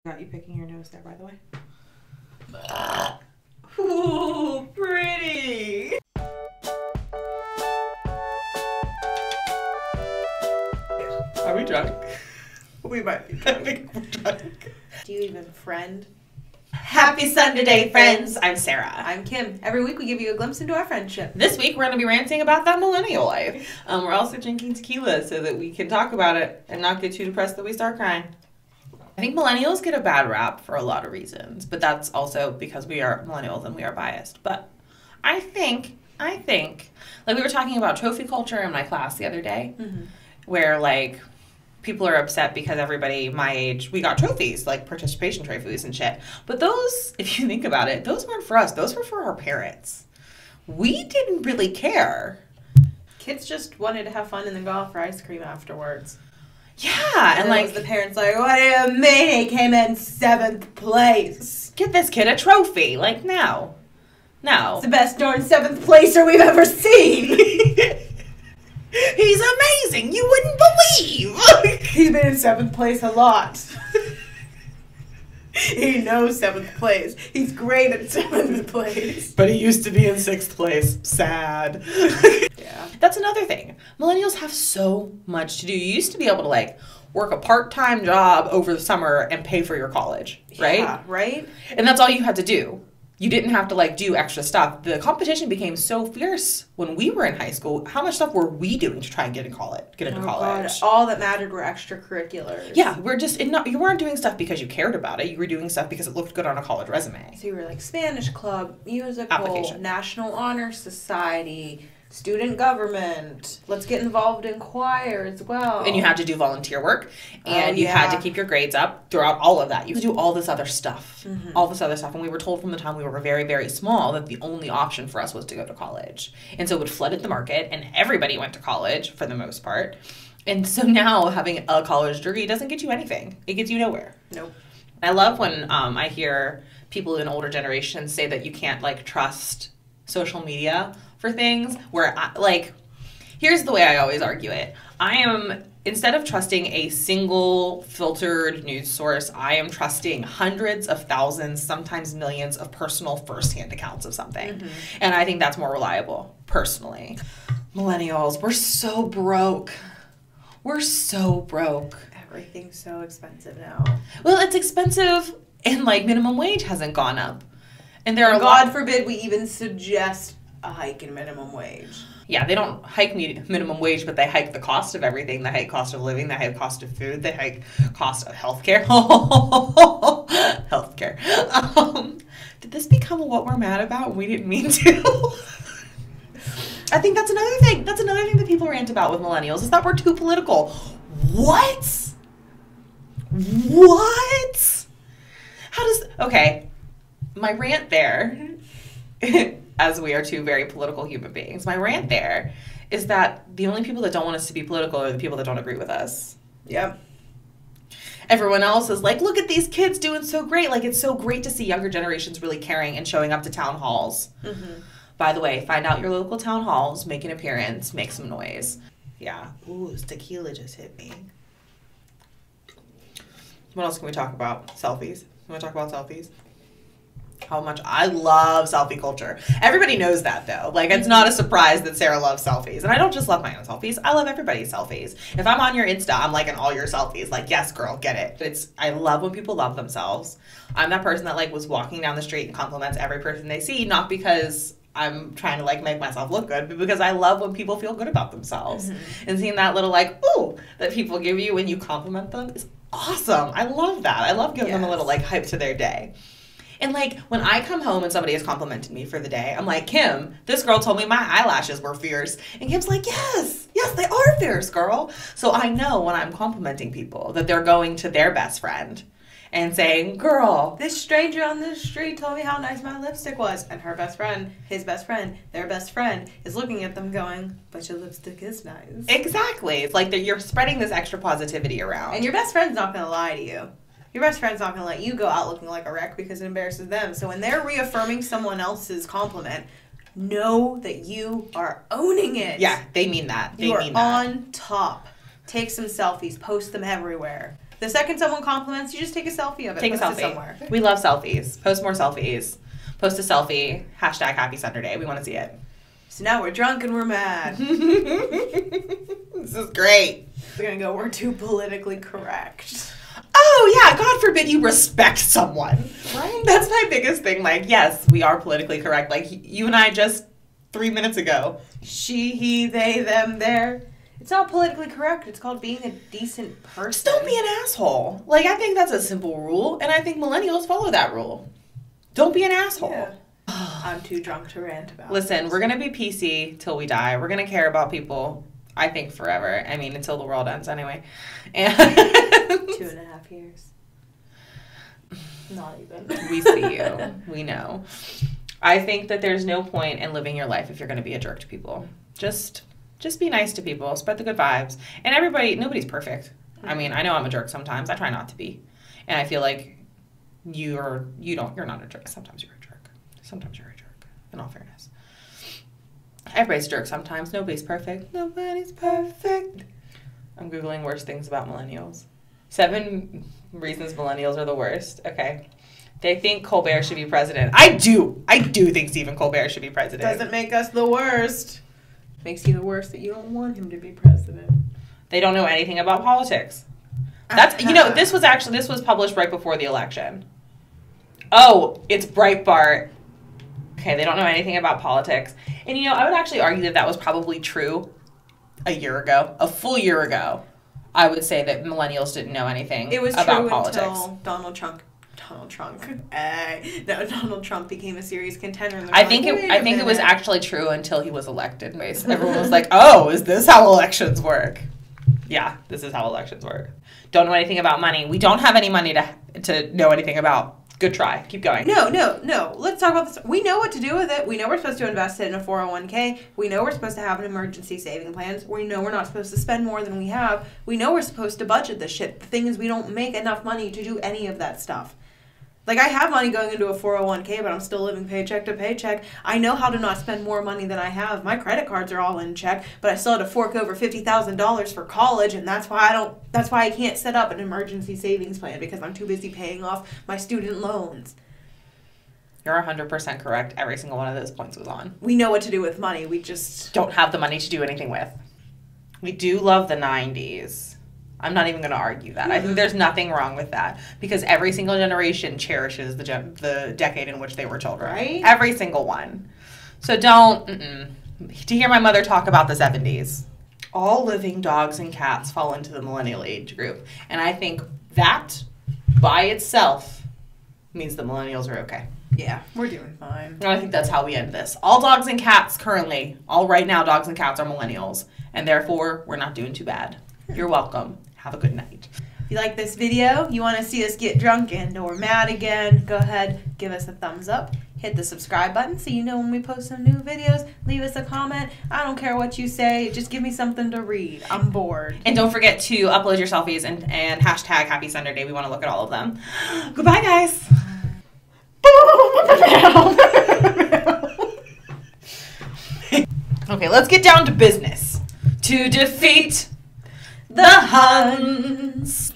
Got you picking your nose there, by the way. Ooh, pretty. Are we drunk? We might be drunk. I think we're drunk. Do you even friend? Happy Sunday, friends. I'm Sarah. I'm Kim. Every week we give you a glimpse into our friendship. This week we're going to be ranting about that millennial life. We're also drinking tequila so that we can talk about it and not get too depressed that we start crying. I think millennials get a bad rap for a lot of reasons, but that's also because we are millennials and we are biased. But I think, like we were talking about trophy culture in my class the other day, where like people are upset because everybody my age, we got trophies, like participation trophies and shit. But those, if you think about it, those weren't for us. Those were for our parents. We didn't really care. Kids just wanted to have fun and then go out for ice cream afterwards. Yeah, and like the parents like, what do you mean he came in 7th place? Get this kid a trophy. Like, no. It's the best darn 7th placer we've ever seen. He's amazing. You wouldn't believe. He's been in 7th place a lot. He knows 7th place. He's great at 7th place. But he used to be in 6th place. Sad. Yeah. That's another thing. Millennials have so much to do. You used to be able to like work a part-time job over the summer and pay for your college, right? Yeah, right? And that's all you had to do. You didn't have to like do extra stuff. The competition became so fierce when we were in high school. How much stuff were we doing to try and get into college? God. All that mattered were extracurriculars. Yeah, you weren't doing stuff because you cared about it. You were doing stuff because it looked good on a college resume. So you were like Spanish club, musical, Application. National Honor Society, student government. Let's get involved in choir as well. And you had to do volunteer work, and you had to keep your grades up throughout all of that. You had to do all this other stuff, And we were told from the time we were very, very small that the only option for us was to go to college. And so it flooded the market, and everybody went to college for the most part. And so now having a college degree doesn't get you anything. It gets you nowhere. Nope. I love when I hear people in older generations say that you can't like trust social media for things where here's the way I always argue it. Instead of trusting a single filtered news source, I am trusting hundreds of thousands, sometimes millions of personal firsthand accounts of something. And I think that's more reliable, personally. Millennials, we're so broke. We're so broke. Everything's so expensive now. Well, it's expensive and like minimum wage hasn't gone up. And there are God forbid we even suggest a hike in minimum wage. Yeah, they don't hike minimum wage, but they hike the cost of everything. They hike cost of living. They hike cost of food. They hike cost of healthcare. Healthcare. Did this become what we're mad about? We didn't mean to. I think that's another thing. That's another thing that people rant about with millennials is that we're too political. What? Okay, my rant there, as we are two very political human beings, my rant there is that the only people that don't want us to be political are the people that don't agree with us. Yep. Everyone else is like, look at these kids doing so great. Like, it's so great to see younger generations really caring and showing up to town halls. By the way, find out your local town halls, make an appearance, make some noise. Yeah. Ooh, this tequila just hit me. What else can we talk about? Selfies. You want to talk about selfies? How much I love selfie culture. Everybody knows that, though. Like, it's not a surprise that Sarah loves selfies. And I don't just love my own selfies. I love everybody's selfies. If I'm on your Insta, I'm liking all your selfies. Like, yes, girl, get it. I love when people love themselves. I'm that person that, like, was walking down the street and compliments every person they see, not because I'm trying to, like, make myself look good, but because I love when people feel good about themselves. And seeing that little, like, ooh, that people give you when you compliment them is awesome. I love that. I love giving them a little, like, hype to their day. And, like, when I come home and somebody has complimented me for the day, I'm like, Kim, this girl told me my eyelashes were fierce. And Kim's like, yes, they are fierce, girl. So I know when I'm complimenting people that they're going to their best friend and saying, girl, this stranger on the street told me how nice my lipstick was. And her best friend, his best friend, their best friend is looking at them going, but your lipstick is nice. Exactly. It's like you're spreading this extra positivity around. And your best friend's not going to lie to you. Your best friend's not going to let you go out looking like a wreck because it embarrasses them. So when they're reaffirming someone else's compliment, know that you are owning it. Yeah, they mean that. You are on top. Take some selfies. Post them everywhere. The second someone compliments, you just take a selfie of it. Take a post it selfie. somewhere. We love selfies. Post more selfies. Post a selfie. Hashtag Happy Sunderday. We want to see it. So now we're drunk and we're mad. This is great. We're gonna go, we're too politically correct. Oh, yeah. God forbid you respect someone. Right? That's my biggest thing. Like, yes, we are politically correct. Like, you and I just 3 minutes ago. She, he, they, them, their. It's not politically correct. It's called being a decent person. Just don't be an asshole. Like, I think that's a simple rule, and I think millennials follow that rule. Don't be an asshole. Yeah. I'm too drunk to rant about Listen, we're going to be PC till we die. We're going to care about people, I think, forever. I mean, until the world ends anyway. And 2.5 years. Not even. We see you. We know. I think that there's no point in living your life if you're going to be a jerk to people. Just be nice to people. Spread the good vibes. And everybody, nobody's perfect. I mean, I know I'm a jerk sometimes. I try not to be. And I feel like you're not a jerk. Sometimes you're a jerk. Sometimes you're a jerk, in all fairness. Everybody's a jerk sometimes. Nobody's perfect. Nobody's perfect. I'm Googling worst things about millennials. 7 reasons millennials are the worst. Okay. They think Colbert should be president. I do think Stephen Colbert should be president. Doesn't make us the worst. Makes you the worst that you don't want him to be president. They don't know anything about politics. That's this was published right before the election. Oh, it's Breitbart. Okay, they don't know anything about politics. And I would actually argue that was probably true a full year ago. I would say that millennials didn't know anything about politics. Until Donald Trump became a serious contender. I think it was actually true until he was elected. Everyone was like, "Oh, is this how elections work?" Yeah, this is how elections work. Don't know anything about money. We don't have any money to know anything about. Good try. Keep going. No. Let's talk about this. We know what to do with it. We know we're supposed to invest it in a 401k. We know we're supposed to have an emergency saving plans. We know we're not supposed to spend more than we have. We know we're supposed to budget this shit. The thing is, we don't make enough money to do any of that stuff. Like, I have money going into a 401k, but I'm still living paycheck to paycheck. I know how to not spend more money than I have. My credit cards are all in check, but I still had to fork over $50,000 for college, and that's why I can't set up an emergency savings plan, because I'm too busy paying off my student loans. You're 100% correct. Every single one of those points was on. We know what to do with money. We just don't have the money to do anything with. We do love the 90s. I'm not even going to argue that. I think there's nothing wrong with that, because every single generation cherishes the decade in which they were children. Right? Every single one. So don't. To hear my mother talk about the 70s, all living dogs and cats fall into the millennial age group. And I think that by itself means the millennials are okay. Yeah, we're doing fine. And I think that's how we end this. All dogs and cats currently, all right now, dogs and cats are millennials. And therefore, we're not doing too bad. You're welcome. Have a good night. If you like this video, you want to see us get drunk and or mad again, go ahead, give us a thumbs up. Hit the subscribe button so you know when we post some new videos. Leave us a comment. I don't care what you say. Just give me something to read. I'm bored. And don't forget to upload your selfies and hashtag Happy Sunderday. We want to look at all of them. Goodbye, guys. Okay, let's get down to business. To defeat the Huns.